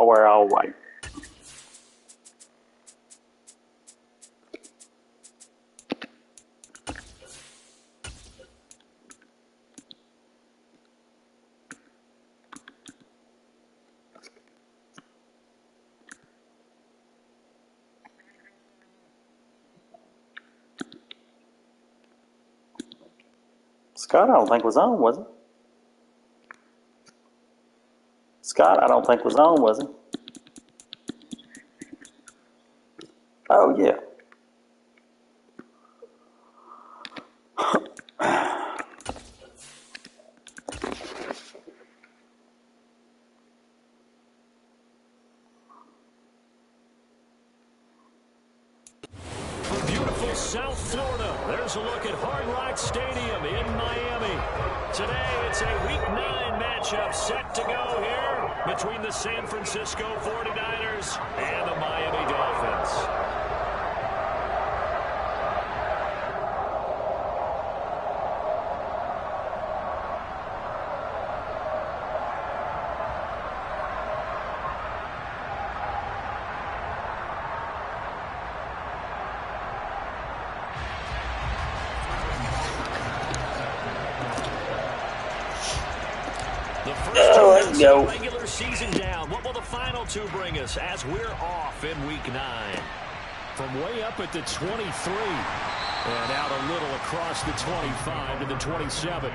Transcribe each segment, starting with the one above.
all wear all white. Scott, I don't think was on, was it? Scott, I don't think was on, was he? Oh, yeah. From beautiful South Florida, there's a look at Hard Rock Stadium in Miami. Today, it's a Week 9 matchup set to go here between the San Francisco 49ers and the Miami Dolphins. Let's go. Regular season down. What will the final two bring us as we're off in Week 9? From way up at the 23 and out a little across the 25 to the 27.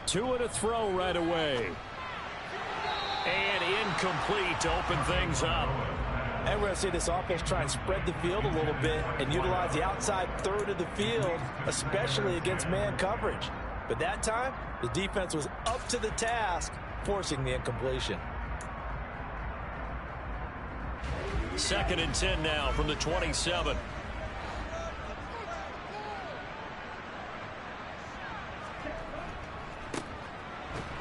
Two and a throw right away. And incomplete to open things up. And we're going to see this offense try and spread the field a little bit and utilize the outside third of the field, especially against man coverage. But that time, the defense was up to the task, forcing the incompletion. 2nd and 10 now from the 27.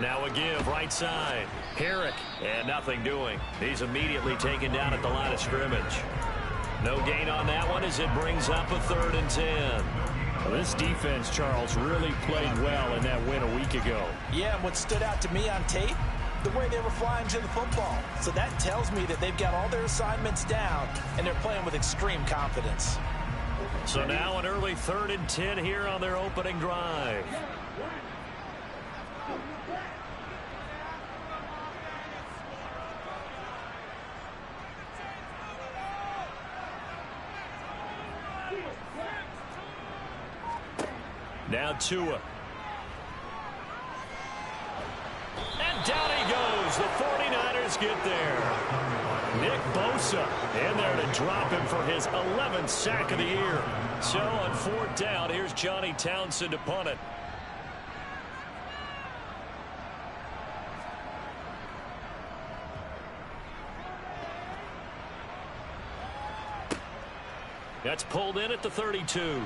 Now a give, right side. Herrick, and nothing doing. He's immediately taken down at the line of scrimmage. No gain on that one as it brings up a 3rd and 10. Well, this defense, Charles, really played well in that win a week ago. Yeah, and what stood out to me on tape, the way they were flying to the football. So that tells me that they've got all their assignments down, and they're playing with extreme confidence. So now an early 3rd and 10 here on their opening drive. Now Tua. And down he goes. The 49ers get there. Nick Bosa in there to drop him for his 11th sack of the year. So on 4th down, here's Johnny Townsend to punt it. That's pulled in at the 32.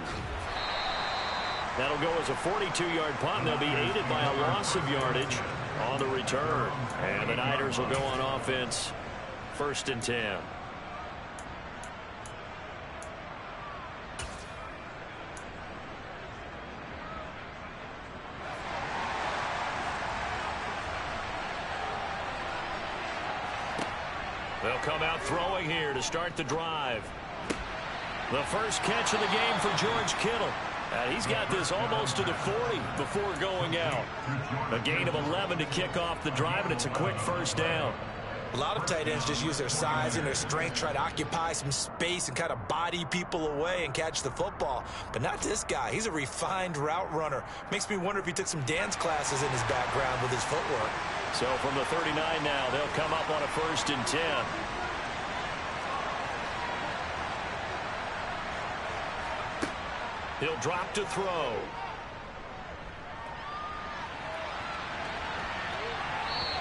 That'll go as a 42-yard punt. They'll be aided by a loss of yardage on the return. And the Niners will go on offense. 1st and 10. They'll come out throwing here to start the drive. The first catch of the game for George Kittle. He's got this almost to the 40 before going out. A gain of 11 to kick off the drive, and it's a quick 1st down. A lot of tight ends just use their size and their strength, try to occupy some space and kind of body people away and catch the football. But not this guy. He's a refined route runner. Makes me wonder if he took some dance classes in his background with his footwork. So from the 39 now, they'll come up on a 1st and 10. He'll drop to throw.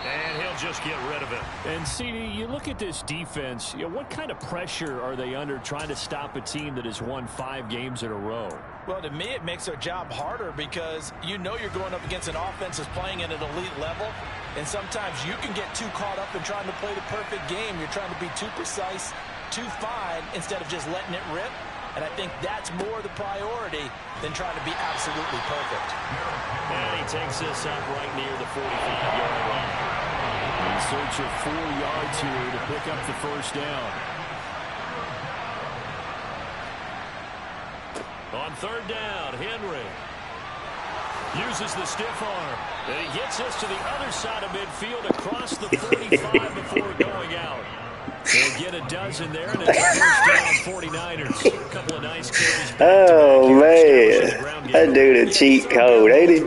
And he'll they'll just get rid of it. And, CD, you look at this defense, what kind of pressure are they under trying to stop a team that has won 5 games in a row? Well, to me, it makes their job harder because you know you're going up against an offense that's playing at an elite level, and sometimes you can get too caught up in trying to play the perfect game. You're trying to be too precise, too fine, instead of just letting it rip. And I think that's more the priority than trying to be absolutely perfect. And he takes this up right near the 45-yard line. In search of 4 yards here to pick up the first down. On third down, Henry uses the stiff arm. And he gets us to the other side of midfield across the 45 before going out. They'll get a dozen there, and it's a first down 49ers. A couple of nice carries. Oh, man. That dude a cheat code, ain't he?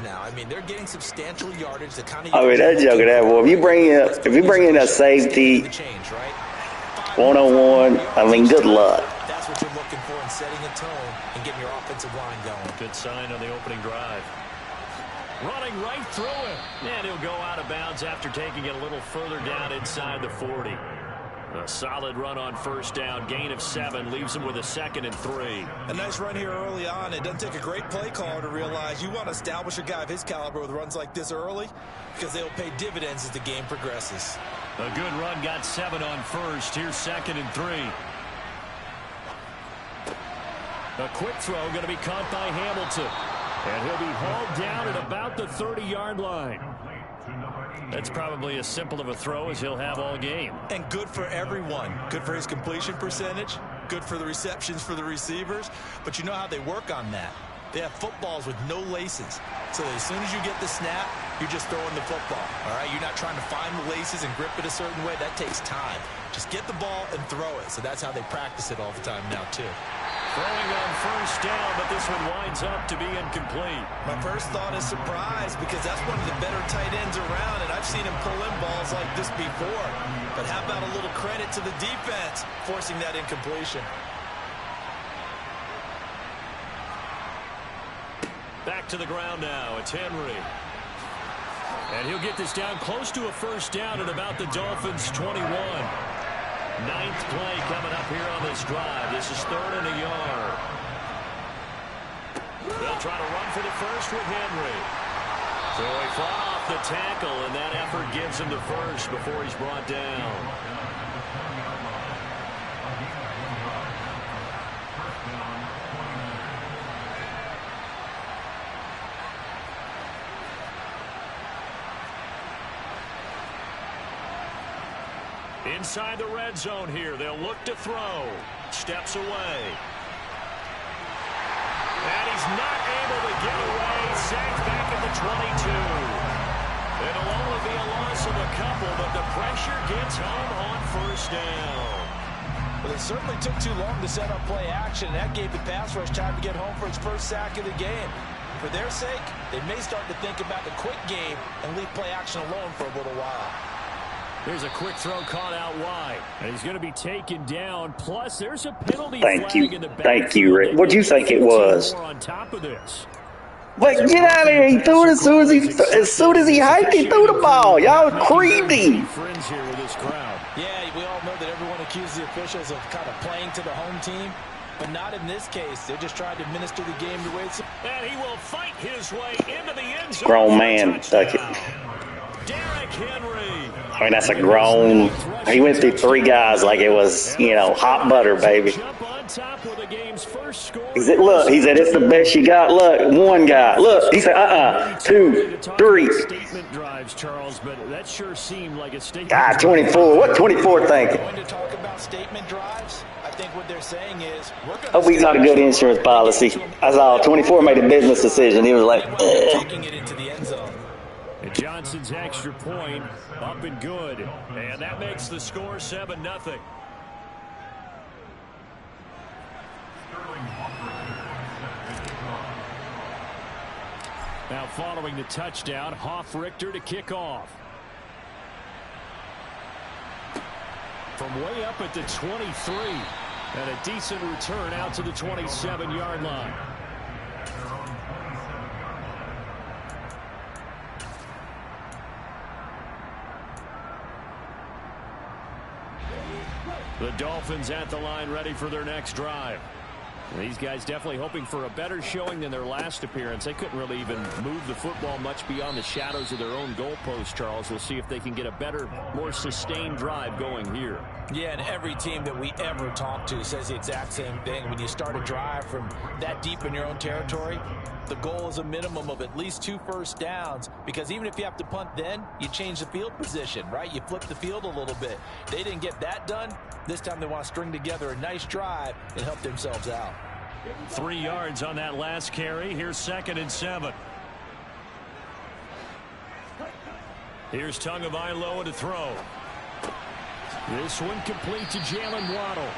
Now, I mean, they're getting substantial yardage. I mean, that joke of that boy. If you bring in a safety, one-on-one, I mean, good luck. That's what you're looking for in setting a tone and getting your offensive line going. Good sign on the opening drive. Running right through it. And he'll go out of bounds after taking it a little further down inside the 40. A solid run on first down. Gain of 7 leaves him with a 2nd and 3. A nice run here early on. It doesn't take a great play caller to realize you want to establish a guy of his caliber with runs like this early because they'll pay dividends as the game progresses. A good run, got 7 on first. Here's 2nd and 3. A quick throw going to be caught by Hamilton. And he'll be hauled down at about the 30-yard line. That's probably as simple of a throw as he'll have all game. And good for everyone. Good for his completion percentage. Good for the receptions for the receivers. But you know how they work on that. They have footballs with no laces. So as soon as you get the snap, you're just throwing the football. All right? You're not trying to find the laces and grip it a certain way. That takes time. Just get the ball and throw it. So that's how they practice it all the time now, too. Throwing on first down, but this one winds up to be incomplete. My first thought is surprise because that's one of the better tight ends around, and I've seen him pull in balls like this before. But how about a little credit to the defense forcing that incompletion? Back to the ground now. It's Henry. And he'll get this down close to a first down at about the Dolphins' 21. 9th play coming up here on this drive. This is 3rd and a yard. They'll try to run for the first with Henry. So he fought off the tackle, and that effort gives him the first before he's brought down. Inside the red zone here. They'll look to throw. Steps away. And he's not able to get away. Sacked back at the 22. It'll only be a loss of a couple, but the pressure gets home on first down. Well, it certainly took too long to set up play action. That gave the pass rush time to get home for its first sack of the game. For their sake, they may start to think about the quick game and leave play action alone for a little while. There's a quick throw caught out wide. And he's going to be taken down. Plus, there's a penalty Thank flag you. in the back. Thank you, Rick. What do you think it was? On top of this. Wait, get out of here. He threw it as soon as he hiked, he threw the ball. Y'all creepy. Friends here with this crowd. Yeah, we all know that everyone accuses the officials of kind of playing to the home team. But not in this case. They're just trying to administer the game the way it's... And he will fight his way into the end zone. Grown man. Tuck it. Derrick Henry. I mean, that's a grown. He went through 3 guys like it was, hot butter, baby. Jump on top with the game's first score. He said, look, it's the best you got. Look, 1 guy. Look, he said, 2, 3. Statement drives, Charles, but that sure seemed like a statement. God, 24. What 24 thinking? Going to talk about statement drives, I think what they're saying is... Hope he's got a good insurance policy. That's all. 24 made a business decision. He was like, taking it into the end zone. And Johnson's extra point up and good. And that makes the score 7-0. Now following the touchdown, Hoff-Richter to kick off. From way up at the 23. And a decent return out to the 27-yard line. The Dolphins at the line, ready for their next drive. These guys definitely hoping for a better showing than their last appearance. They couldn't really even move the football much beyond the shadows of their own goalpost, Charles. We'll see if they can get a better, more sustained drive going here. Yeah, and every team that we ever talk to says the exact same thing. When you start a drive from that deep in your own territory, the goal is a minimum of at least 2 first downs, because even if you have to punt then, you change the field position, right? You flip the field a little bit. They didn't get that done. This time they want to string together a nice drive and help themselves out. 3 yards on that last carry. Here's 2nd and 7. Here's Tagovailoa to throw. This one complete to Jalen Waddle.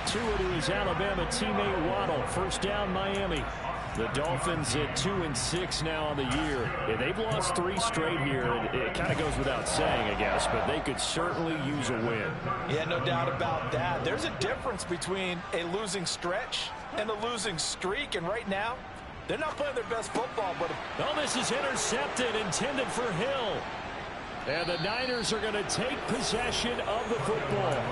Tua to his Alabama teammate Waddle. First down, Miami. The Dolphins at 2-6 now on the year. Yeah, they've lost 3 straight here. It kind of goes without saying, I guess, but they could certainly use a win. Yeah, no doubt about that. There's a difference between a losing stretch and a losing streak, and right now, they're not playing their best football. But oh, this is intercepted, intended for Hill. And the Niners are going to take possession of the football.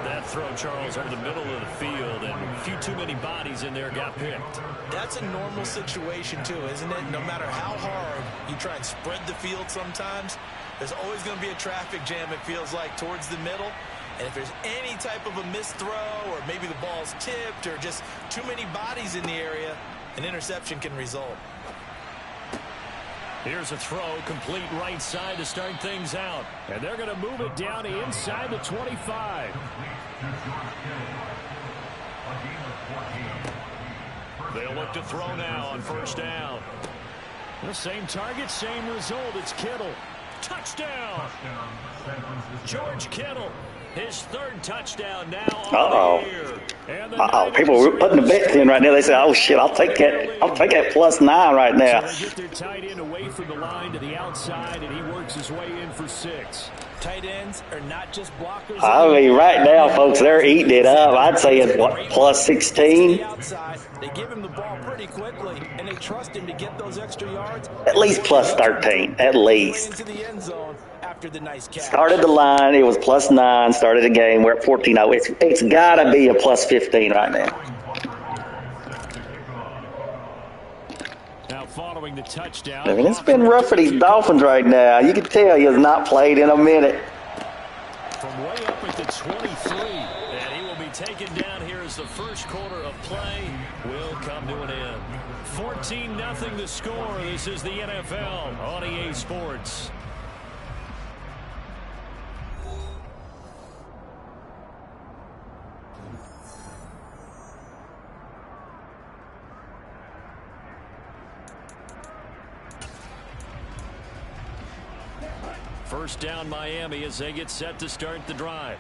That throw, Charles, over the middle of the field, and a few too many bodies in there got picked. That's a normal situation, too, isn't it? No matter how hard you try and spread the field sometimes, there's always going to be a traffic jam, it feels like, towards the middle. And if there's any type of a missed throw, or maybe the ball's tipped, or just too many bodies in the area, an interception can result. Here's a throw, complete right side to start things out. And they're going to move it down inside the 25. They'll look to throw now on first down. The same target, same result. It's Kittle. Touchdown. George Kittle. His 3rd touchdown now on the year. People were putting the bets in right now. They say, "Oh shit, I'll take that. I'll take that +9 right now." So they get their tight end away from the line to the outside, and he works his way in for 6. Tight ends are not just blockers. I mean, right now, folks, they're eating it up. I'd say it's what, +16. They give him the ball pretty quickly, and they trust him to get those extra yards. At least +13. At least. Into the end zone after the nice catch. Started the line. It was +9. Started the game. We're at 14. It's got to be a +15 right now. Now following the touchdown. I mean, it's been rough for these Dolphins right now. You can tell he has not played in a minute. From way up at the 23. And he will be taken down here as the first quarter of play will come to an end. 14-0 the score. This is the NFL on EA Sports. First down Miami as they get set to start the drive.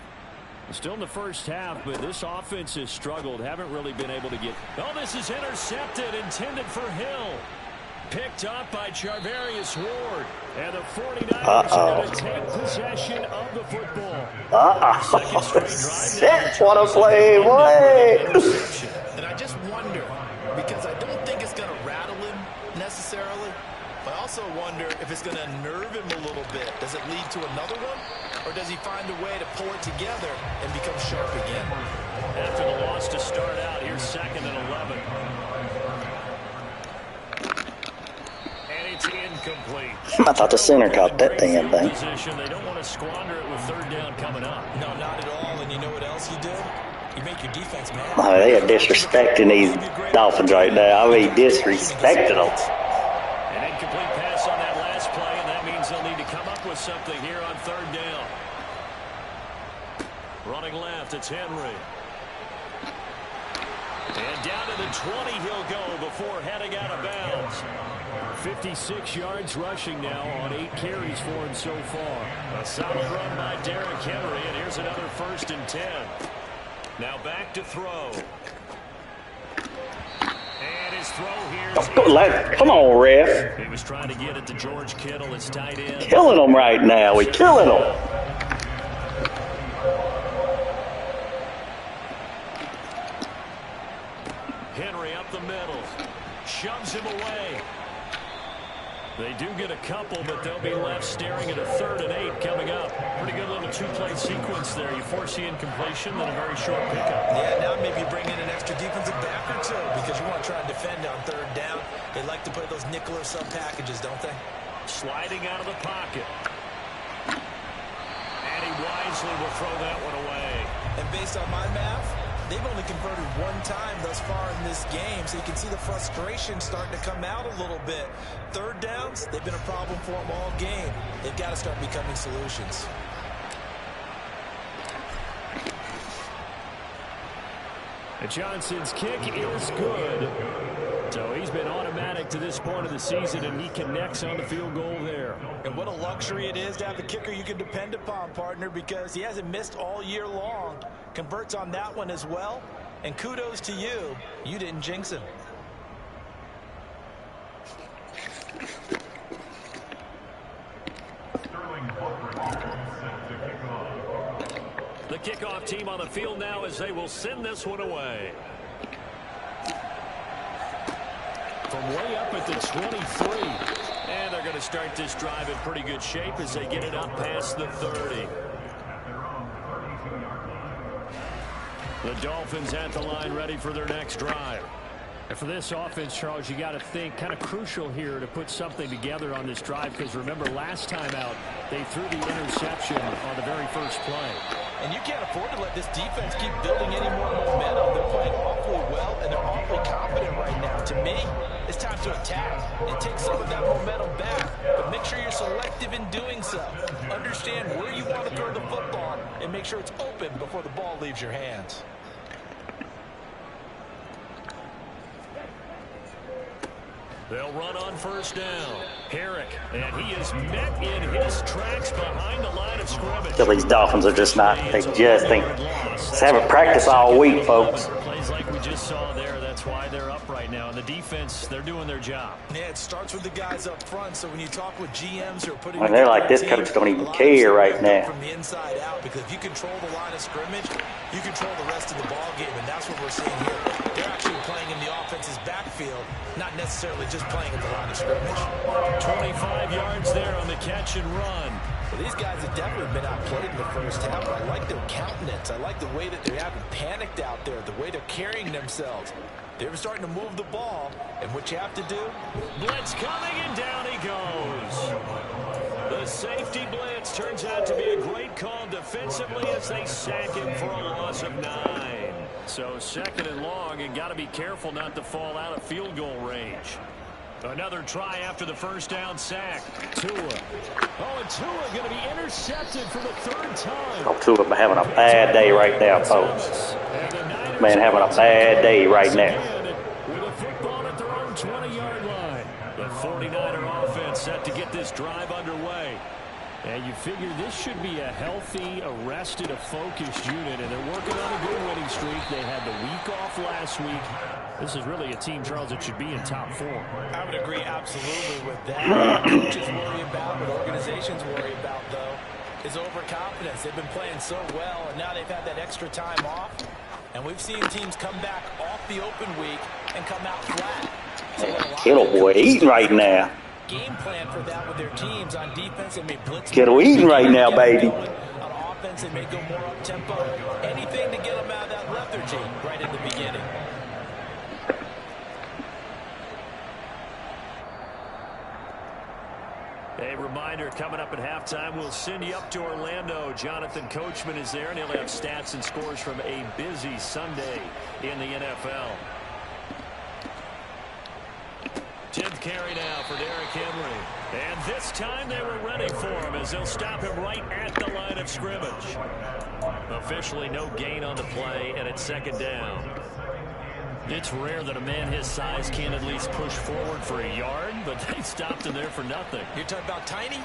Still in the first half, but this offense has struggled. Haven't really been able to get. Oh, this is intercepted, intended for Hill. Picked up by Charvarius Ward. And the 49ers are going to take possession of the football. Shit, what a play, boy. And I just wonder, because I don't think it's going to rattle him necessarily, but I also wonder if it's going to nerve him a little bit. Does it lead to another one? Or does he find a way to pull it together and become sharp again? After the loss to start out, here's 2nd and 11. And it's incomplete. I thought the center caught that damn thing. They don't want to squander it with 3rd down coming up. No, not at all. And you know what else you do? You make your defense mad. Oh, they are disrespecting these Dolphins right now. I mean, disrespecting them. An incomplete pass on that last play, and that means they'll need to come up with something here on 3rd down. Running left, it's Henry. And down to the 20 he'll go before heading out of bounds. 56 yards rushing now on 8 carries for him so far. A solid run by Derrick Henry, and here's another 1st and 10. Now back to throw. And his throw here. Come on, ref. He was trying to get it to George Kittle, his tight end. Killing them right now. We're killing them. Henry up the middle. Shoves him away. They do get a couple, but they'll be left staring at a 3rd and 8 coming up. Pretty good little 2-play sequence there. You force the incompletion, then a very short pickup. Yeah, now maybe you bring in an extra defensive back or two because you want to try and defend on 3rd down. They like to play those nickel or sub packages, don't they? Sliding out of the pocket. And he wisely will throw that one away. And based on my math, they've only converted 1 time thus far in this game, so you can see the frustration starting to come out a little bit. 3rd downs, they've been a problem for them all game. They've got to start becoming solutions. And Johnson's kick is good. So he's been automatic to this point of the season, and he connects on the field goal there. And what a luxury it is to have a kicker you can depend upon, partner, because he hasn't missed all year long. Converts on that one as well. And kudos to you. You didn't jinx him. The kickoff team on the field now as they will send this one away. From way up at the 23. And they're going to start this drive in pretty good shape as they get it up past the 30. The Dolphins at the line ready for their next drive. And for this offense, Charles, you got to think kind of crucial here to put something together on this drive, because remember last time out they threw the interception on the very first play. And you can't afford to let this defense keep building any more momentum. They're playing awfully well, and they're awfully confident right now. To me, it's time to attack and take some of that momentum back. But make sure you're selective in doing so. Understand where you want to throw the football and make sure it's open before the ball leaves your hands. They'll run on 1st down. Herrick, and he is met in his tracks behind the line of scrimmage. These Dolphins are just not, they just haven't practiced all week, folks. Plays like we just saw there, that's why they're up right now. And the defense, they're doing their job. Yeah, it starts with the guys up front, so when you talk with GMs who are putting they're like, this coach don't even care right now. From the inside out, because if you control the line of scrimmage, you control the rest of the ball game, and that's what we're seeing here. They're actually playing in the offense's backfield, not necessarily just playing at the line of scrimmage. 25 yards there on the catch and run. Well, these guys have definitely been outplayed in the first half, but I like their countenance. I like the way that they haven't panicked out there, the way they're carrying themselves. They're starting to move the ball, and what you have to do? Blitz coming, and down he goes. The safety blitz turns out to be a great call defensively as they sack him for a loss of 9. So 2nd and long, and got to be careful not to fall out of field goal range. Another try after the 1st down sack. Tua. Oh, and Tua going to be intercepted for the 3rd time. Oh, Tua having a bad day right now, folks. Man, having a bad day right now. With a football at their own 20-yard line. The 49er offense set to get this drive underway. And you figure this should be a healthy, arrested, a focused unit, and they're working on a good winning streak. They had the week off last week. This is really a team, Charles, that should be in top 4. I would agree absolutely with that. What coaches worry about, what organizations worry about, though, is overconfidence. They've been playing so well, and now they've had that extra time off. And we've seen teams come back off the open week and come out flat. So Kittle boy eating right now. Game plan for that with their teams on defense. They may blitz. Kittle eating right now, baby. On offense, they may go more up tempo. Anything to get them out of that lethargy right in the beginning. A reminder, coming up at halftime, we'll send you up to Orlando. Jonathan Coachman is there, and he'll have stats and scores from a busy Sunday in the NFL. 10th carry now for Derrick Henry. And this time they were ready for him as they'll stop him right at the line of scrimmage. Officially no gain on the play, and it's 2nd down. It's rare that a man his size can't at least push forward for a yard, but they stopped him there for nothing. You're talking about Tiny?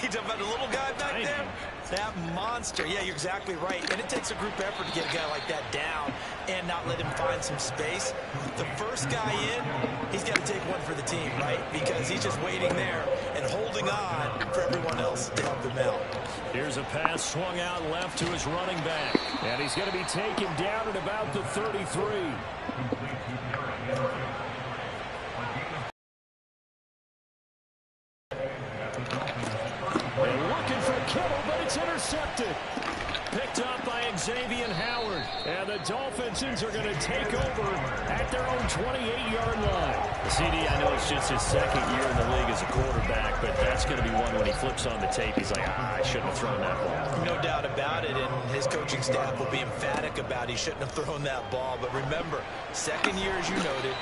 You're talking about the little guy back Tiny. there? That monster. Yeah, you're exactly right. And it takes a group effort to get a guy like that down and not let him find some space. The first guy in, he's got to take one for the team, right? Because he's just waiting there and holding on for everyone else to help him out. Here's a pass swung out left to his running back. And he's going to be taken down at about the 33. intercepted. Picked up by Xavier Howard. And the Dolphins are going to take over at their own 28-yard line. CD, I know it's just his second year in the league as a quarterback, but that's going to be one when he flips on the tape. He's like, I shouldn't have thrown that ball. No doubt about it, and his coaching staff will be emphatic about he shouldn't have thrown that ball. But remember, second year, as you noted,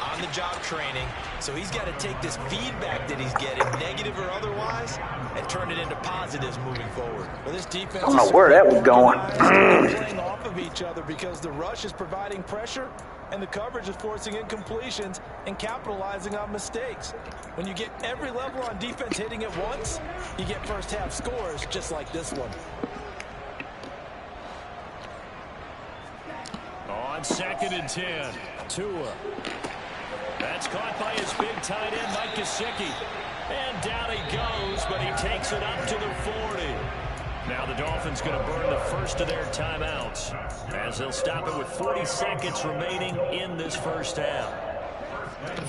on-the-job training, so he's got to take this feedback that he's getting, negative or otherwise, and turn it into positives moving forward. Well, this defense I don't know where that was going. playing off of each other because the rush is providing pressure and the coverage is forcing incompletions and capitalizing on mistakes. When you get every level on defense hitting at once, you get first half scores just like this one. On 2nd and 10, Tua. That's caught by his big tight end, Mike Gesicki. And down he goes, but he takes it up to the 40. Now the Dolphins going to burn the first of their timeouts as they'll stop it with 40 seconds remaining in this first half.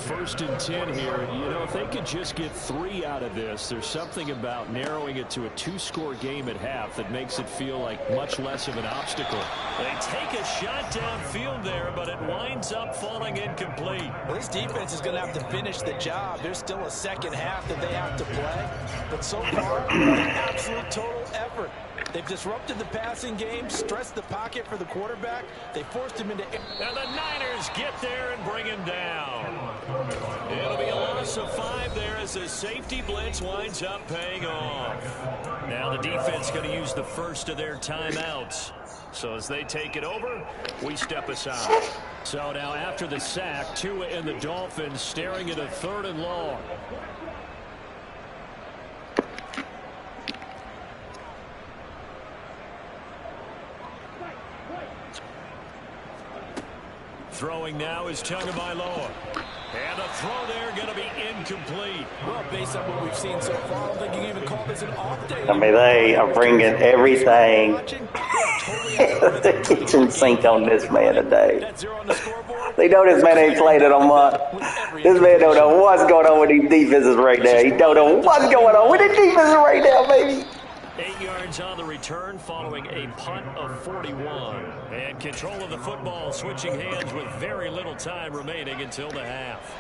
1st and 10 here. You know, if they could just get 3 out of this, there's something about narrowing it to a 2-score game at half that makes it feel like much less of an obstacle. They take a shot downfield there, but it winds up falling incomplete. Well, this defense is going to have to finish the job. There's still a second half that they have to play. But so far, an absolute total effort. They've disrupted the passing game, stressed the pocket for the quarterback. They forced him into... And the Niners get there and bring him down. It'll be a loss of 5 there as the safety blitz winds up paying off. Now the defense going to use the first of their timeouts. So as they take it over, we step aside. So now after the sack, Tua and the Dolphins staring at a 3rd and long. Throwing now is Tagovailoa. And the throw there going to be incomplete. Well, based on what we've seen so far, I don't think you can even call this an off day. I mean, they are bringing everything the kitchen sink on this man today. They know this man ain't played in a month. This man don't know what's going on with these defenses right now. He don't know what's going on with the defenses right now, baby. 8 yards on the return following a punt of 41. And control of the football switching hands with very little time remaining until the half.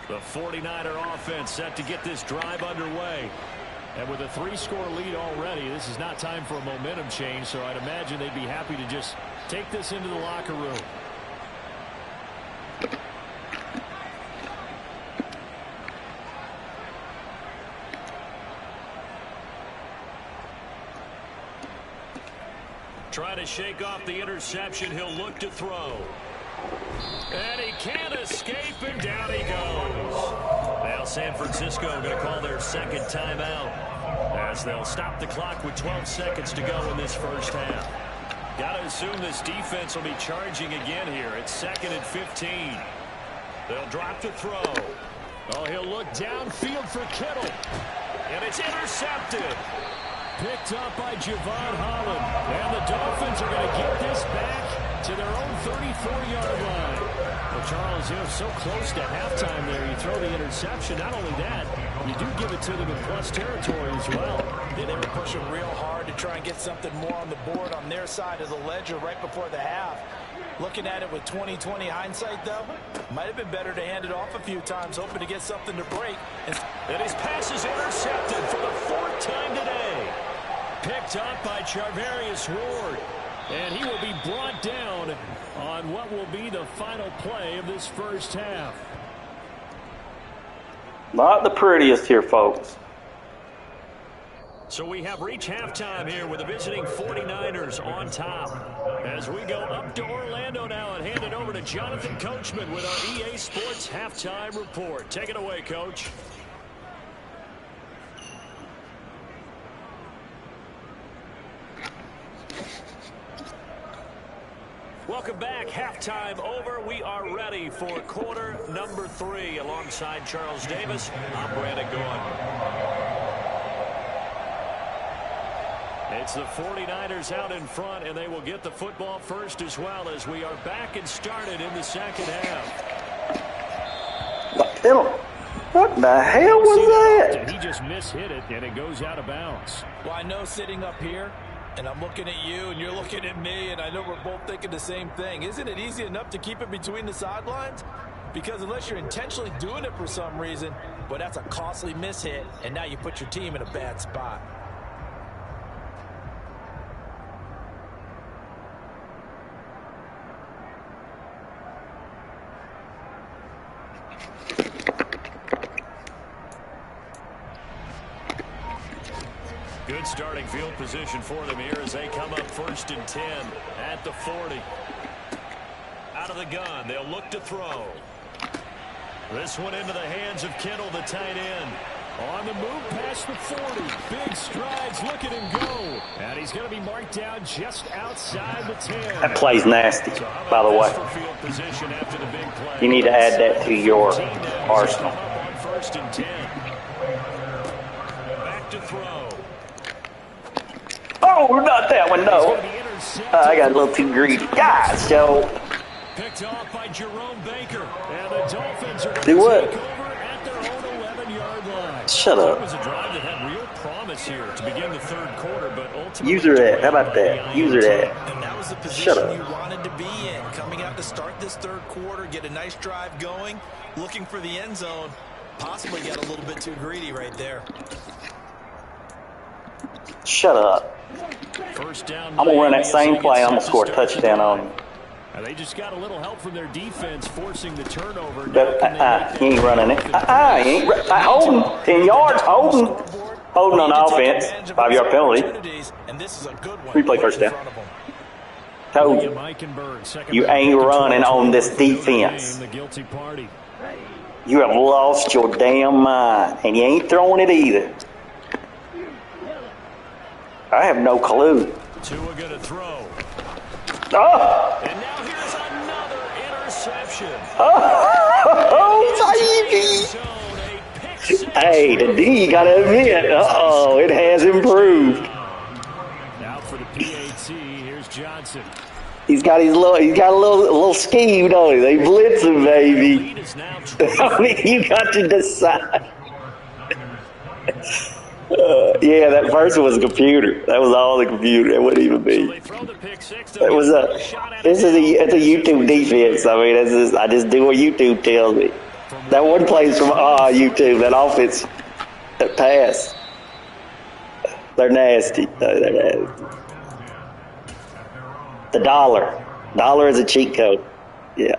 The 49er offense set to get this drive underway. And with a 3-score lead already, this is not time for a momentum change, so I'd imagine they'd be happy to just take this into the locker room. Trying to shake off the interception. He'll look to throw. And he can't escape, and down he goes. Now San Francisco going to call their 2nd timeout as they'll stop the clock with 12 seconds to go in this first half. Got to assume this defense will be charging again here. It's 2nd and 15. They'll drop to throw. Oh, he'll look downfield for Kittle. And it's intercepted. Picked up by Javon Holland. And the Dolphins are going to get this back to their own 34-yard line. Well, Charles, you know, so close to halftime there. You throw the interception. Not only that, you do give it to them in plus territory as well. Yeah, they were pushing real hard to try and get something more on the board on their side of the ledger right before the half. Looking at it with 20/20 hindsight, though, might have been better to hand it off a few times, hoping to get something to break. And his pass is intercepted for the 4th time today. Picked up by Charvarius Ward. And he will be brought down on what will be the final play of this first half. Not the prettiest here, folks. So we have reached halftime here with the visiting 49ers on top. As we go up to Orlando now and hand it over to Jonathan Coachman with our EA Sports Halftime Report. Take it away, Coach. Welcome back. Halftime over. We are ready for quarter number 3. Alongside Charles Davis, I'm Brandon Gaudin. It's the 49ers out in front, and they will get the football first as well as we are back and started in the second half. What the hell was that? He just mishit it, and it goes out of bounds. Well, I know sitting up here, And I'm looking at you, and you're looking at me, and I know we're both thinking the same thing. Isn't it easy enough to keep it between the sidelines? Because unless you're intentionally doing it for some reason, but that's a costly mishit, and now you put your team in a bad spot. Good starting field position for them here as they come up 1st and 10 at the 40. Out of the gun, they'll look to throw. This one into the hands of Kittle, the tight end. On the move past the 40. Big strides, look at him go. And he's going to be marked down just outside the 10. That play's nasty, by the way. You need to add that to your arsenal. On 1st and 10. Back to throw. Oh, not that one, no. I got a little too greedy. Gosh, Joe. Picked off by Jerome Baker. And the Dolphins are going to do what? take over at their own 11-yard line. Shut up. It was a drive that had real promise here to begin the 3rd quarter, but ultimately... User that. How about that? User that. And that was the position you wanted to be in. Coming out to start this 3rd quarter, get a nice drive going, looking for the end zone. Possibly got a little bit too greedy right there. Shut up. First down, I'm going to run that same play. I'm going to score a touchdown on him. They just got a little help from their defense, forcing the turnover. He ain't running it. He ain't holding. 10 yards, holding. Holding on offense. 5-yard penalty. Replay first down. Told you. You ain't running on this defense. You have lost your damn mind. And you ain't throwing it either. I have no clue. Tua gonna throw. Oh! And now here's another interception. Oh, baby! Hey, the D got to admit, it has improved. Now for the PAT, here's Johnson. He's got a little scheme, don't he? They blitz him, baby. I mean, you got to decide. Yeah, that first was a computer. That was all the computer. It wouldn't even be. It was it's a YouTube defense. I mean, I just do what YouTube tells me. That one plays from YouTube. That offense, that pass. They're nasty. They're nasty. The dollar is a cheat code. Yeah.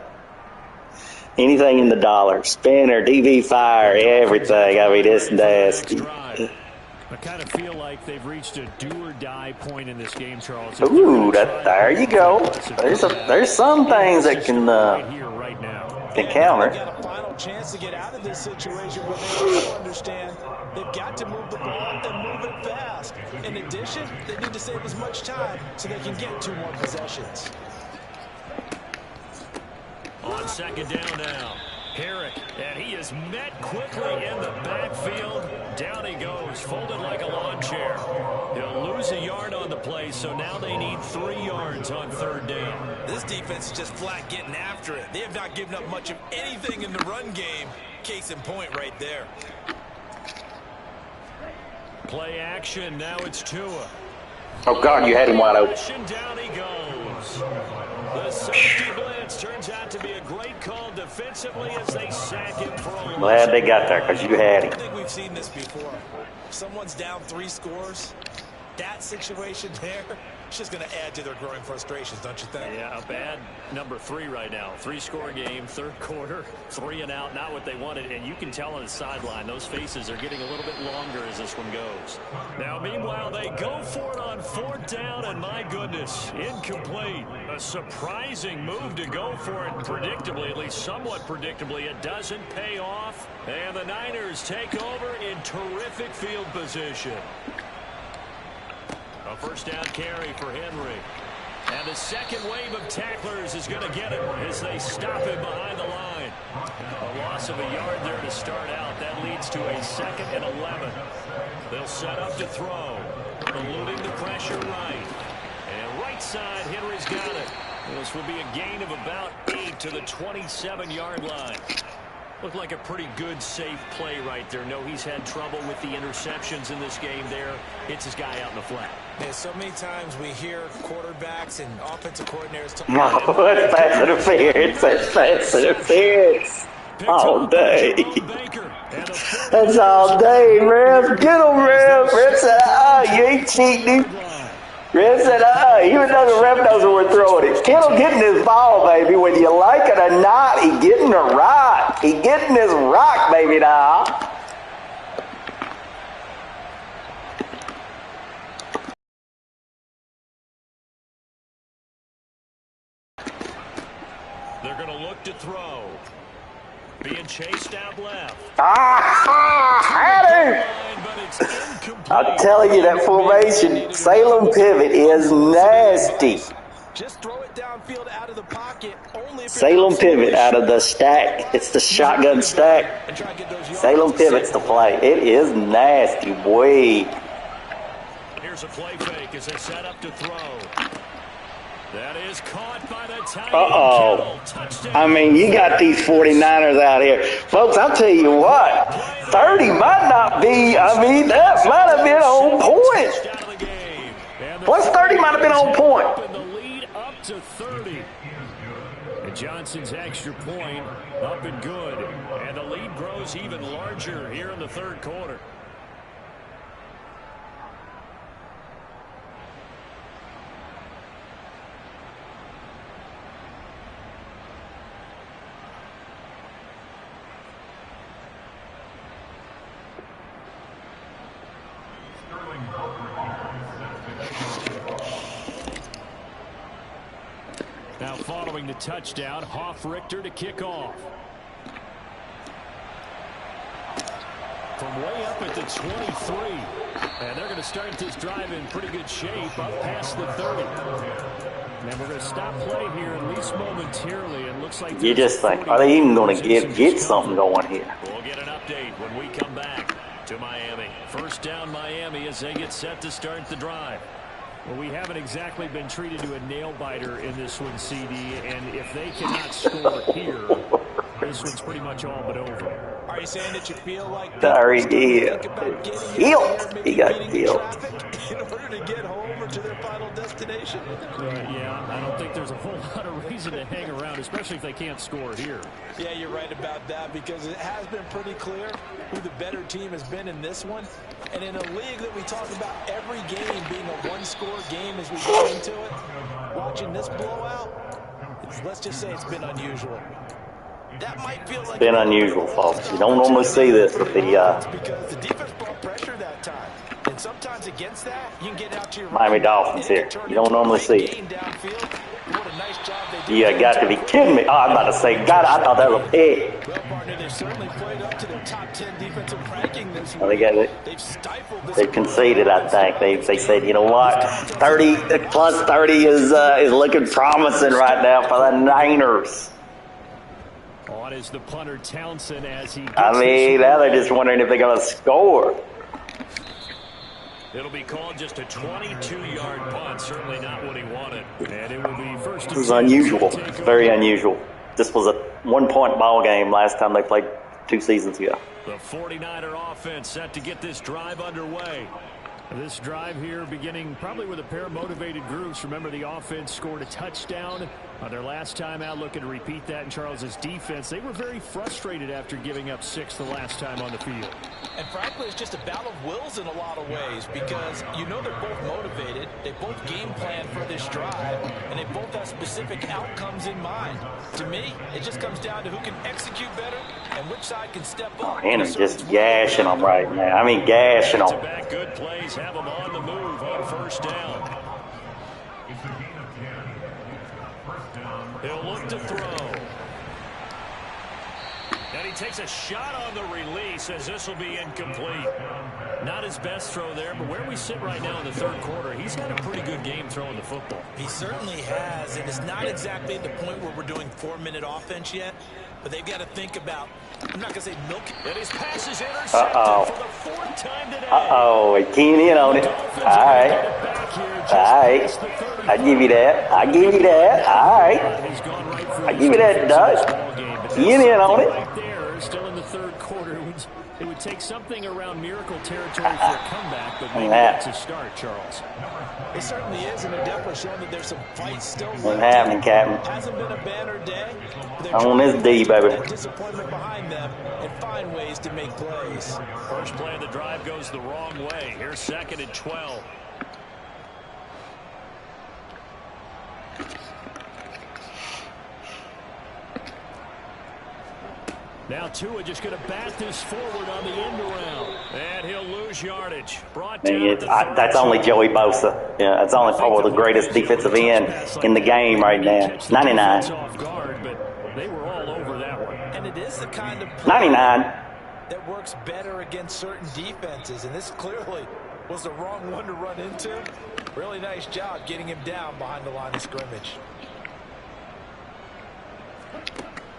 Anything in the dollar, spinner, DV fire, everything. I mean, it's nasty. I kind of feel like they've reached a do-or-die point in this game, Charles. Ooh, there you go. There's some things that can counter. They've got a final chance to get out of this situation, but they also understand they've got to move the ball and move it fast. In addition, they need to save as much time so they can get 2 more possessions. On 2nd down now. Herrick, and he is met quickly in the backfield. Down he goes, folded like a lawn chair. He'll lose a yard on the play, so now they need 3 yards on 3rd down. This defense is just flat getting after it. They have not given up much of anything in the run game. Case in point right there. Play action, now it's Tua. Oh, God, you had him wide open. Down he goes. The safety blitz turns out to be a great call defensively as they sack him for a loss. Glad they got there because you had him. I think we've seen this before. If someone's down 3 scores, that situation there, it's just going to add to their growing frustrations, don't you think? Yeah, a bad number 3 right now. 3-score game, 3rd quarter, 3 and out, not what they wanted. And you can tell on the sideline, those faces are getting a little bit longer as this one goes. Now, meanwhile, they go for it on 4th down, and my goodness, incomplete. A surprising move to go for it predictably, at least somewhat predictably. It doesn't pay off, and the Niners take over in terrific field position. A 1st down carry for Henry. And the second wave of tacklers is going to get him as they stop him behind the line. A loss of a yard there to start out. That leads to a 2nd and 11. They'll set up to throw. Eluding the pressure right. And right side, Henry's got it. This will be a gain of about 8 to the 27-yard line. Looked like a pretty good, safe play right there. No, he's had trouble with the interceptions in this game there. It's his guy out in the flat. Yeah, so many times we hear quarterbacks and offensive coordinators talk No, it's pass interference. That's pass interference. All day. That's all day, Ref. Get him, Ref. Ref said, you ain't cheating. Ref said, even though the ref knows we're throwing it. Kittle getting his ball, baby. Whether you like it or not, he getting the rock. He getting his rock, baby, now. They're going to look to throw. Being chased out left. Had him. I'm telling you, that formation, Salem pivot is nasty. just throw it downfield out of the pocket. Only Salem pivot out of the stack. It's the shotgun stack. Salem pivot's the play. It is nasty, boy. Here's a play fake as they set up to throw. That is caught by the tight Uh-oh. I mean, you got these 49ers out here. Folks, I'll tell you what. 30 might not be, I mean, that might have been on point. Plus 30 might have been on point. The lead up to 30. And Johnson's extra point up and good. And the lead grows even larger here in the third quarter. Now following the touchdown, Hoff-Richter to kick off. From way up at the 23. And they're going to start this drive in pretty good shape up past the 30. And we're going to stop play here at least momentarily. It looks like you just think, are they even going to get something going here? We'll get an update when we come back to Miami. First down Miami as they get set to start the drive. Well, we haven't exactly been treated to a nail-biter in this one, CD, and if they cannot score here, this one's pretty much all but over. Are you saying that you feel like Sorry, yeah. Healed. He got healed. in order to get home or to their final destination? Yeah, I don't think there's a whole lot of reason to hang around, especially if they can't score here. Yeah, you're right about that because it has been pretty clear who the better team has been in this one. And in a league that we talk about every game being a one-score game as we go into it, watching this blowout, let's just say it's been unusual. That might feel like Been unusual, folks. You don't normally see this with the because the defense brought pressure that time. And sometimes against that, you can get out to your Miami Dolphins here. You don't normally see it. You got to be kidding me. Oh, I'm about to say, God, I thought that was a pig. Well, partner, they've certainly played up to their top 10 defensive ranking this Well, week. they've stifled. They conceded, I think. They said, you know what, 30 plus 30 is looking promising right now for the Niners. On is the punter Townsend as he gets I mean, now they're just wondering if they're going to score. It'll be called just a 22-yard punt. Certainly not what he wanted. And it will be first. It was unusual. Very unusual. This was a one-point ball game last time they played 2 seasons ago. The 49er offense set to get this drive underway. This drive here beginning probably with a pair of motivated groups. Remember, the offense scored a touchdown on their last time out, looking to repeat that in Charles's defense. They were very frustrated after giving up 6 the last time on the field. And frankly, it's just a battle of wills in a lot of ways because you know they're both motivated, they both game plan for this drive, and they both have specific outcomes in mind. To me, it just comes down to who can execute better and which side can step up. Henry's just gashing them right now. I mean, gashing them. Back good plays have them on the move on first down. He'll look to throw. And he takes a shot on the release as this will be incomplete. Not his best throw there, but where we sit right now in the third quarter, he's had a pretty good game throwing the football. He certainly has, and it's not exactly at the point where we're doing 4-minute offense yet, but they've got to think about, I'm not going to say milk. And his pass is intercepted for the 4th time today. Uh-oh, he keying in on it. All right. All right. I give you that. I give you that. All right. I give you that, Doug. Keying in on it. here, still in the third quarter. It would take something around miracle territory for a comeback, but maybe that's a start, Charles. It certainly is, and they're definitely showing that there's some fight still left. What's happening, Captain? Hasn't been a banner day. On this D, baby. That disappointment behind them and find ways to make plays. First play of the drive goes the wrong way. Here's 2nd and 12. Now Tua just going to bat this forward on the end around. And he'll lose yardage. Brought down that's only Joey Bosa. Yeah, that's only probably the greatest defensive end in the game right now. 99. Off guard, but they were all over that one. And it is the kind of 99. that works better against certain defenses. And this clearly was the wrong one to run into. Really nice job getting him down behind the line of scrimmage.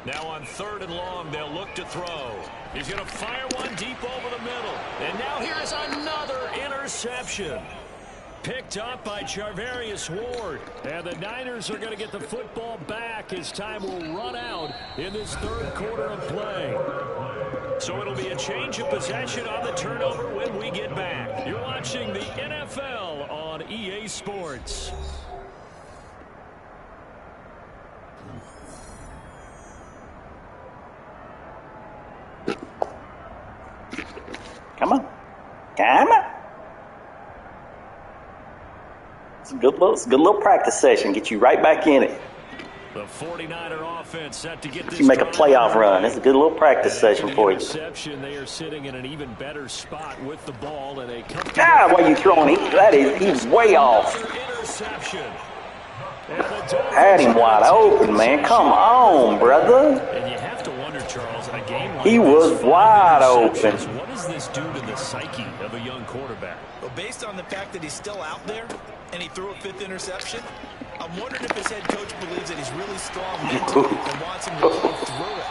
Now on 3rd and long, they'll look to throw. He's going to fire one deep over the middle. And now here's another interception. Picked up by Charvarius Ward. And the Niners are going to get the football back as time will run out in this 3rd quarter of play. So it'll be a change of possession on the turnover when we get back. You're watching the NFL on EA Sports. Come on. Come on. It's a good little practice session. Get you right back in it. The 49er offense set to get this. You make a playoff run. It's a good little practice session for you. They are sitting in an even better spot with the ball, and God, what are you throwing? He's way off. Interception. Had him wide open, man. Come on, brother. And you have to wonder, Charles, in a game like he was wide open. What does this do to the psyche of a young quarterback? Well, based on the fact that he's still out there and he threw a 5th interception, I'm wondering if his head coach believes that he's really strong mentally and wants him to go through it.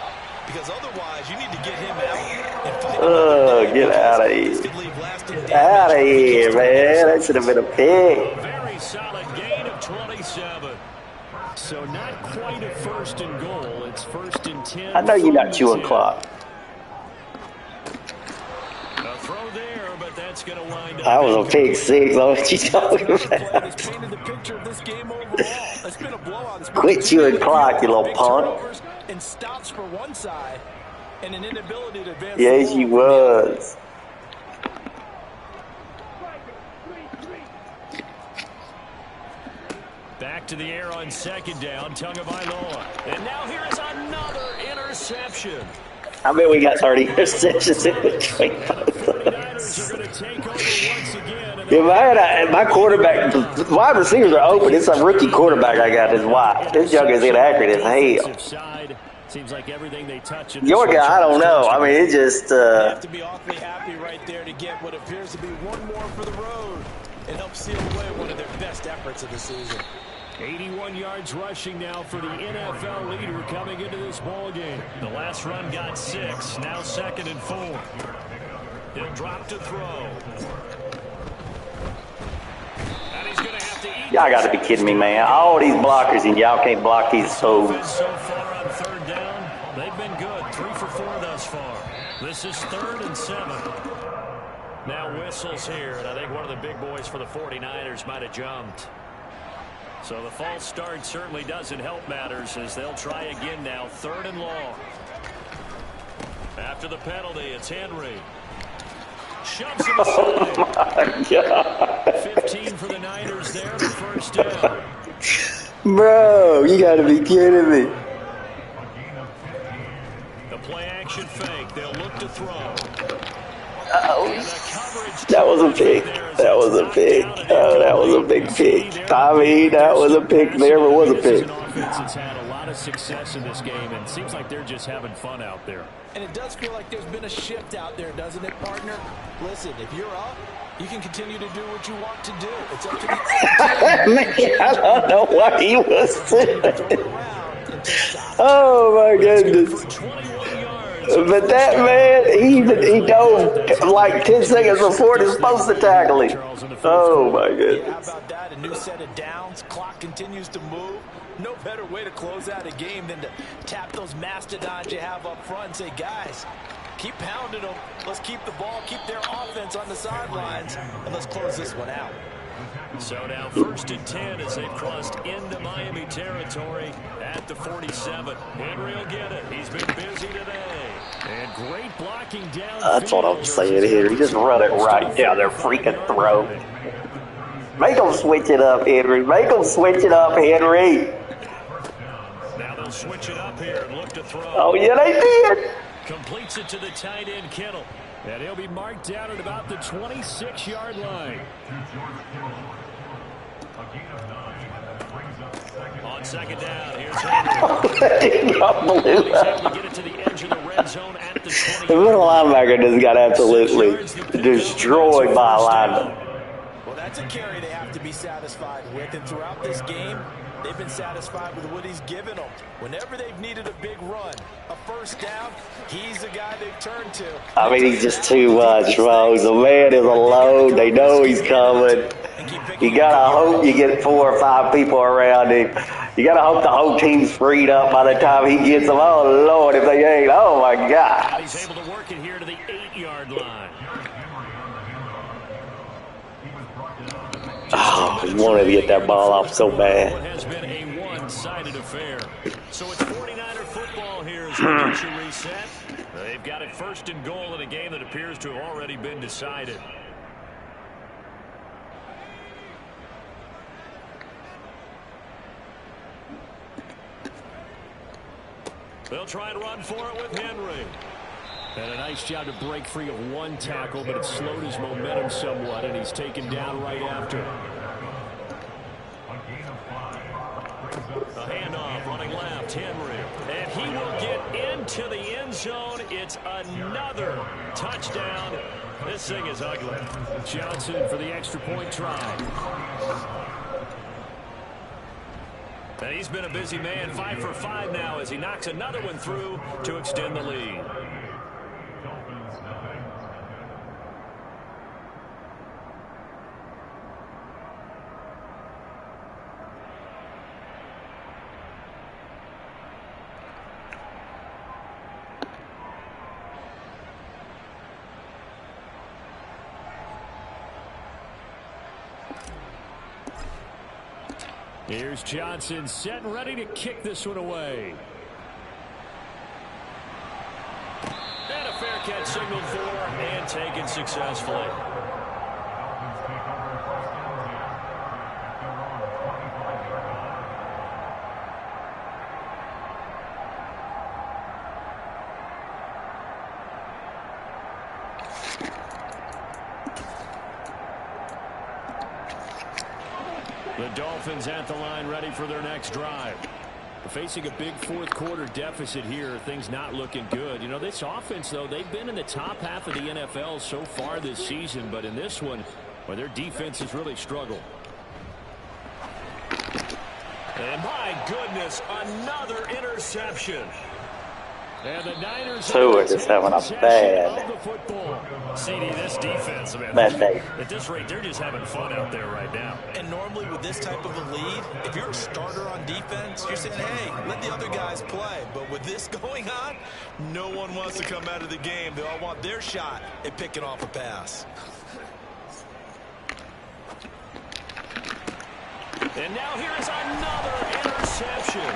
Because otherwise, you need to get him out and fight. Get out of here. Out of here, man. That should have been a pick. Very solid gain of 27. So not quite a 1st and goal. It's 1st and 10. I know you're not chewing clock. A throw there, but that's going to wind up. That was a pick 6. What you talking about? Quit chewing clock, you little punk. And stops for one side and an inability to advance. Yes, you was. Back to the air on 2nd down, Tagovailoa. And now here's another interception. I bet we got 30 interceptions in between. If my quarterback, the wide receivers are open. It's a rookie quarterback I got. Is wide. This junk is inaccurate as hell. Seems like everything they touch. Your guy, I don't know. I mean, it just. You have to be awfully happy right there to get what appears to be one more for the road and help seal away one of their best efforts of the season. 81 yards rushing now for the NFL leader coming into this ball game. The last run got 6. Now 2nd and 4. He'll drop to throw. And he's going to have to eat. Y'all got to be kidding me, man. All these blockers and y'all can't block these toes. So far on 3rd down, they've been good. 3 for 4 thus far. This is 3rd and 7. Now whistles here, and I think one of the big boys for the 49ers might have jumped. So the false start certainly doesn't help matters as they'll try again now. 3rd and long. After the penalty, it's Henry. Shoves it aside. Oh, my God. 15 for the Niners there, the 1st down. Bro, you got to be kidding me. The play action fake. They'll look to throw. That was a pick. That was a pick. Oh, that was a big pick. I mean, that was a pick. There was a pick. Offense has had a lot of success in this game, and it seems like they're just having fun out there. And it does feel like there's been a shift out there, doesn't it, partner? Listen, if you're up, you can continue to do what you want to do. It's up to the Man, I don't know what he was saying. Oh, my goodness. But that man, he dove like 10 seconds before they're supposed to tackle him. Oh, my goodness. How about that? A new set of downs. Clock continues to move. No better way to close out a game than to tap those mastodons you have up front and say, guys, keep pounding them. Let's keep the ball, keep their offense on the sidelines, and let's close this one out. So now 1st and 10 as they've crossed into Miami territory at the 47. Henry will get it. He's been busy today. And great blocking down. That's what I'm saying here. You just run it right down their freaking throat. Make them switch it up, Henry. Make them switch it up, Henry. Now they'll switch it up here and look to throw. Oh, yeah, they did. Completes it to the tight end, Kittle. And he'll be marked down at about the 26-yard line. On 2nd down, here's Henry. He's able to get it to the edge of the red zone at the 20. The middle linebacker just got absolutely destroyed by a lineman. Well, that's a carry they have to be satisfied with. And throughout this game, they've been satisfied with what he's given them. Whenever they've needed a big run, a first down, he's the guy they've turned to. I mean, he's just too much, bro. The man is alone. They know he's coming. You gotta hope you get 4 or 5 people around him. You gotta hope the whole team's freed up by the time he gets them. Oh, Lord, if they ain't, oh, my God. He's able to work it here to the 8-yard line. Oh, he wanted to get that ball off so bad. It has been a one-sided affair. So it's 49er football here as we get you reset. They've got it 1st and goal in a game that appears to have already been decided. They'll try and run for it with Henry. And a nice job to break free of one tackle, but it slowed his momentum somewhat, and he's taken down right after. A handoff, running left, Henry. And he will get into the end zone. It's another touchdown. This thing is ugly. Johnson for the extra point try. And he's been a busy man, 5 for 5 now as he knocks another one through to extend the lead. Here's Johnson set and ready to kick this one away. And a fair catch signaled for and taken successfully. The Dolphins at the line ready for their next drive. Facing a big fourth quarter deficit here, things not looking good. You know, this offense, though, they've been in the top half of the NFL so far this season, but in this one, well, their defense has really struggled. And my goodness, another interception. And the Niners Stewart is having a bad CD, this defense, man, bad day. at this rate, they're just having fun out there right now. And normally with this type of a lead, if you're a starter on defense, you're saying, hey, let the other guys play. But with this going on, no one wants to come out of the game. They all want their shot at picking off a pass. And now here is another interception.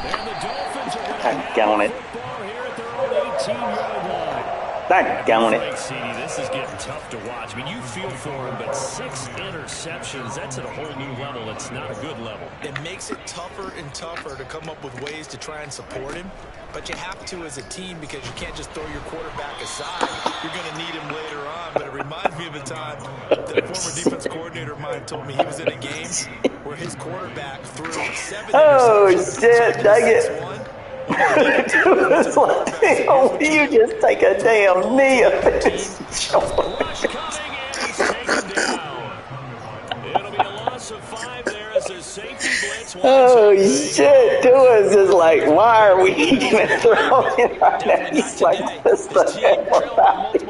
And the Dolphins are going to have the football here at their own 18-yard line. Doggone it. CD, this is getting tough to watch. I mean, you feel for him, but 6 interceptions, that's at a whole new level. It's not a good level. It makes it tougher and tougher to come up with ways to try and support him. But you have to as a team because you can't just throw your quarterback aside. You're going to need him later on. But it reminds me of a time that a former defense coordinator of mine told me he was in a game where his quarterback threw 7 interceptions. Shit, dang it. Dude, it's like, oh, you just take a damn knee up at this Rush coming and he's taken down. It'll be a loss of 5 there as a safety blitz. Oh, shit. Tua's just like, why are we even throwing right now? He's like, what's the hell about it?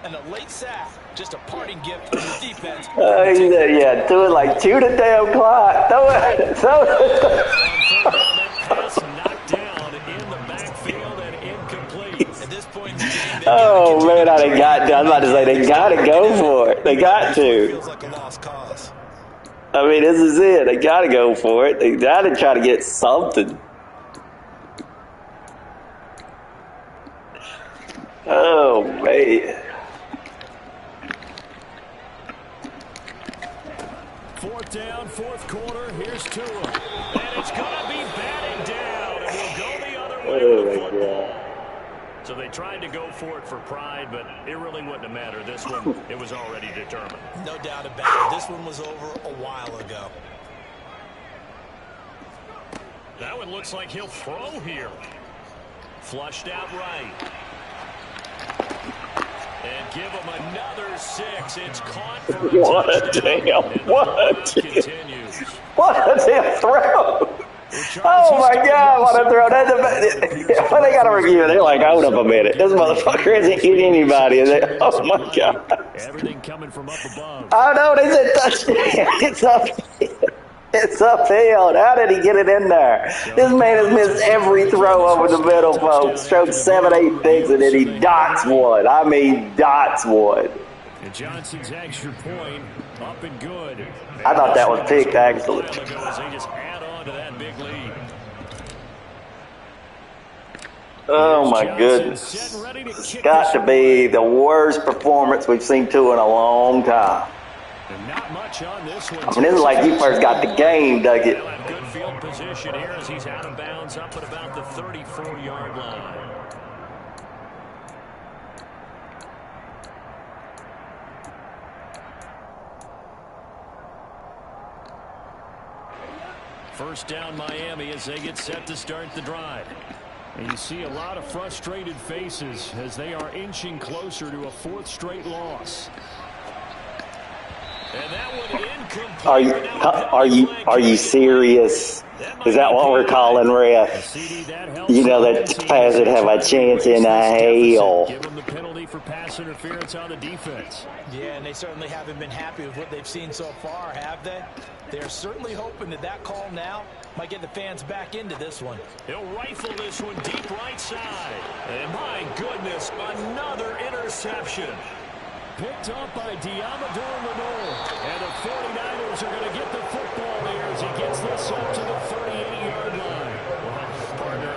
And a late sack Just a parting gift from the defense. Yeah, do it like chew the damn clock. Throw it. Throw it. That pass knocked down in the backfield and incomplete. At this point in the game, Oh man, I was about to say they gotta go for it. They got to. Feels like a lost cause. I mean, this is it. They gotta go for it. They gotta try to get something. Oh man. Fourth down, fourth quarter. Here's Tua. And it's going to be batted down. And we'll go the other way with football. So they tried to go for it for pride, but it really wouldn't have mattered. This one, it was already determined. No doubt about it. This one was over a while ago. That one looks like he'll throw here. Flushed out right. And give him another 6. It's caught for a touchdown. What a damn throw. Oh my God, what a throw. When they got a review, they're like, hold up a minute. This motherfucker isn't hitting anybody. Oh my God. Everything coming from up above. Oh no, they said touchdown. It's upfield. How did he get it in there? This man has missed every throw over the middle, folks. Stroked 7, 8 picks, and then he dots one. I mean, dots one. And Johnson's extra point up and good. I thought that was picked, actually. They just add on to that big lead. Oh my goodness. It's got to be the worst performance we've seen to in a long time. Not much on this one. I mean, this is like you first got the game, Doug. Good field position here as he's out of bounds up at about the 34-yard line. First down Miami as they get set to start the drive. And you see a lot of frustrated faces as they are inching closer to a 4th straight loss. And that one incomplete. Are you serious? Is that what we're calling, ref? You know that pass would have a chance in hell. Give them the penalty for pass interference on the defense. Yeah, and they certainly haven't been happy with what they've seen so far, have they? They're certainly hoping that call now might get the fans back into this one. He'll rifle this one deep right side. And my goodness, another interception. Picked up by Diamador Lenore. And the 49ers are going to get the football here as he gets this up to the 38-yard line. Well, partner,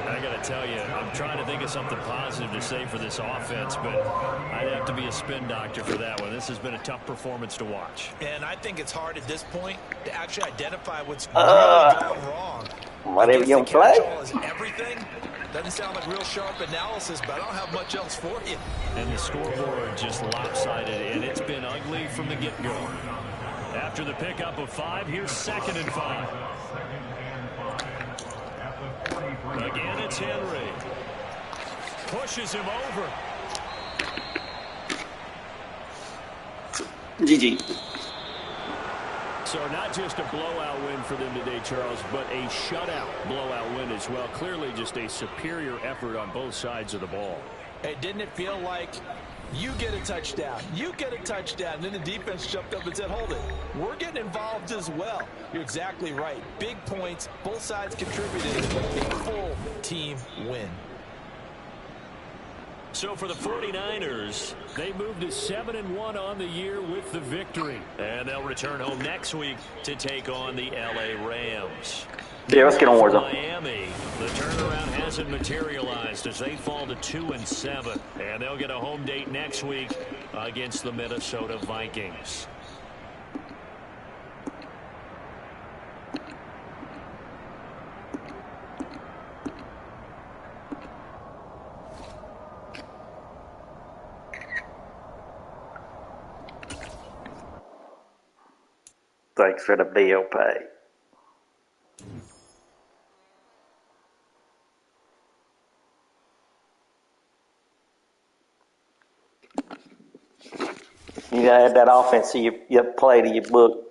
I got to tell you, I'm trying to think of something positive to say for this offense, but I'd have to be a spin doctor for that one. This has been a tough performance to watch. And I think it's hard at this point to actually identify what's really gone wrong. Whatever you play. Everything doesn't sound like real sharp analysis, but I don't have much else for you. And the scoreboard just lopsided, and it's been ugly from the get-go. After the pickup of 5, here's 2nd and 5. Again, it's Henry. Pushes him over. GG. So not just a blowout win for them today, Charles, but a shutout blowout win as well. Clearly just a superior effort on both sides of the ball. Hey, didn't it feel like you get a touchdown, you get a touchdown, and then the defense jumped up and said, hold it, we're getting involved as well. You're exactly right. Big points, both sides contributed, a full team win. So for the 49ers, they moved to 7-1 on the year with the victory. And they'll return home next week to take on the LA Rams. Yeah, let's get on Warzone. Miami, the turnaround hasn't materialized as they fall to 2-7. And they'll get a home date next week against the Minnesota Vikings. Thanks for the bill pay. You gotta add that offense to your play to your book.